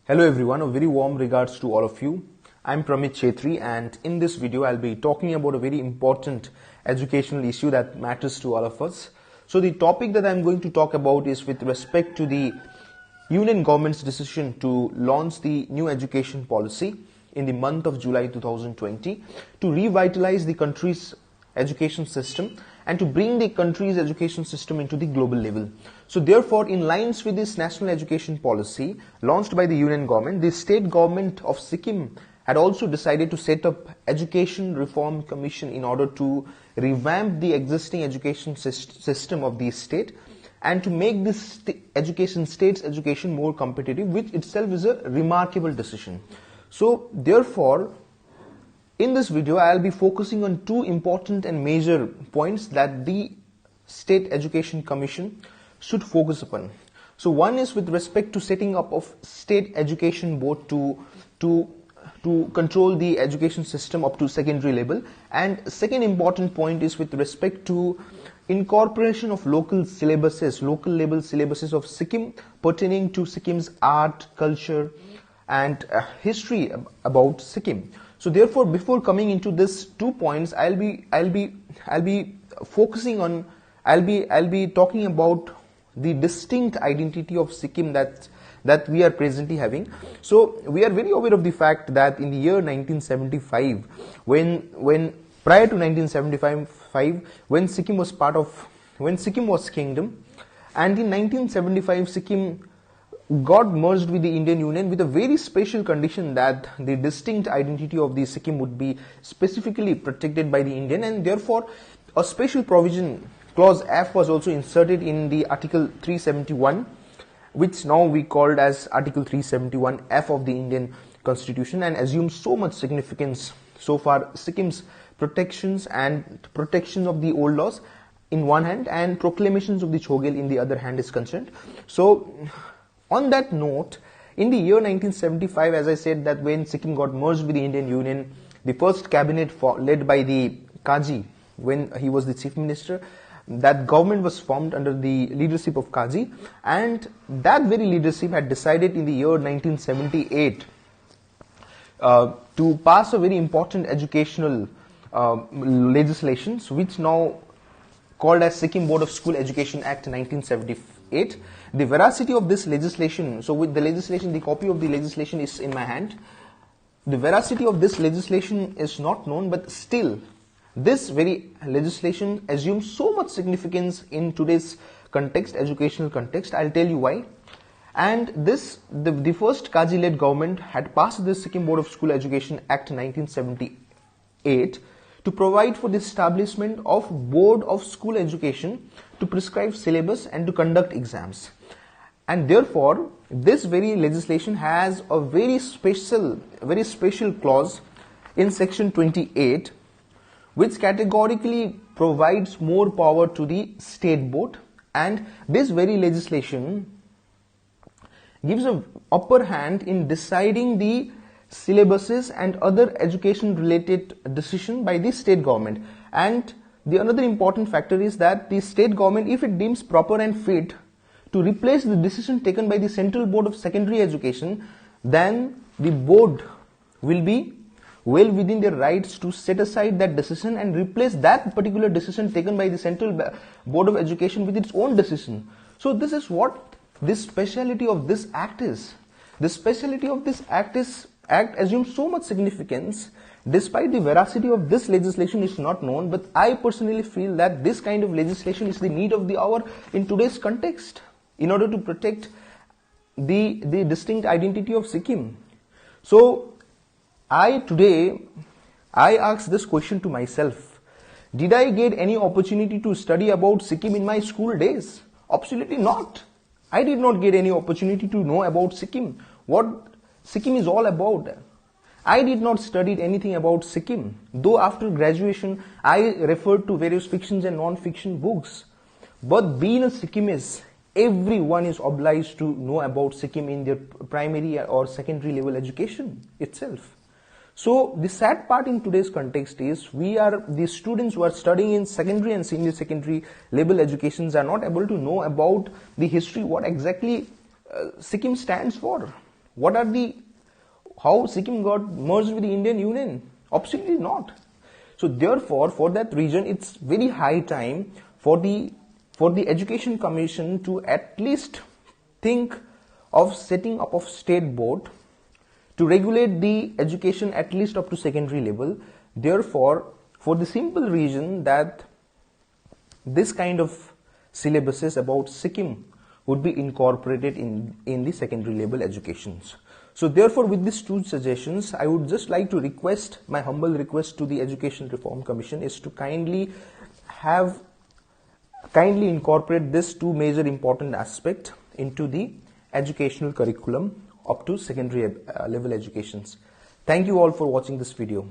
Hello everyone, a very warm regards to all of you. I'm Pramit Chhetri, and in this video I'll be talking about a very important educational issue that matters to all of us. So the topic that I'm going to talk about is with respect to the Union government's decision to launch the new education policy in the month of July 2020 to revitalize the country's education system and to bring the country's education system into the global level. So therefore, in lines with this national education policy launched by the Union government, the state government of Sikkim had also decided to set up Education Reform Commission in order to revamp the existing education system of the state and to make this state's education more competitive, which itself is a remarkable decision. So therefore, in this video, I'll be focusing on two important and major points that the State Education Commission should focus upon. So one is with respect to setting up of State Education Board to control the education system up to secondary level, and second important point is with respect to incorporation of local level syllabuses of Sikkim pertaining to Sikkim's art, culture and history about Sikkim. So therefore, before coming into these 2 points, I'll be talking about the distinct identity of Sikkim that we are presently having. So we are very aware of the fact that in the year 1975, when prior to 1975, when Sikkim was kingdom, and in 1975 Sikkim got merged with the Indian Union with a very special condition that the distinct identity of the Sikkim would be specifically protected by the Indian, and therefore a special provision, clause F, was also inserted in the Article 371, which now we called as Article 371 F of the Indian Constitution, and assumes so much significance so far Sikkim's protections and protection of the old laws in one hand and proclamations of the Chogel in the other hand is concerned. So on that note, in the year 1975, as I said, that when Sikkim got merged with the Indian Union, the first cabinet led by the Kaji, when he was the chief minister, that government was formed under the leadership of Kaji, and that very leadership had decided in the year 1978 to pass a very important educational legislations, which now called as Sikkim Board of School Education Act 1978. The veracity of this legislation, so with the legislation, the copy of the legislation is in my hand. The veracity of this legislation is not known, but still this very legislation assumes so much significance in today's context, educational context. I'll tell you why. And the first Kaji-led government had passed this Sikkim Board of School Education Act 1978 to provide for the establishment of Board of School Education to prescribe syllabus and to conduct exams. And therefore, this very legislation has a very special clause in section 28, which categorically provides more power to the state board, and this very legislation gives an upper hand in deciding the syllabuses and other education related decision by the state government. And the another important factor is that the state government, if it deems proper and fit to replace the decision taken by the Central Board of Secondary Education, then the board will be well within their rights to set aside that decision and replace that particular decision taken by the Central Board of Education with its own decision. So this is what this speciality of this act is. The speciality of this act assumes so much significance, despite the veracity of this legislation is not known, but I personally feel that this kind of legislation is the need of the hour in today's context in order to protect the distinct identity of Sikkim. So today I ask this question to myself: did I get any opportunity to study about Sikkim in my school days? Absolutely not. I did not get any opportunity to know about Sikkim, what Sikkim is all about. I did not study anything about Sikkim, though after graduation I referred to various fictions and non-fiction books. But being a Sikkimese, everyone is obliged to know about Sikkim in their primary or secondary level education itself. So the sad part in today's context is the students who are studying in secondary and senior secondary level educations are not able to know about the history, what exactly Sikkim stands for. how Sikkim got merged with the Indian Union? Absolutely not. So therefore, for that reason, it's very high time for the Education Commission to at least think of setting up of state board to regulate the education at least up to secondary level. Therefore, for the simple reason that this kind of syllabuses about Sikkim would be incorporated in the secondary level educations. So therefore, with these two suggestions, I would just like to request, my humble request to the Education Reform Commission is to kindly incorporate these two major important aspects into the educational curriculum up to secondary level educations. Thank you all for watching this video.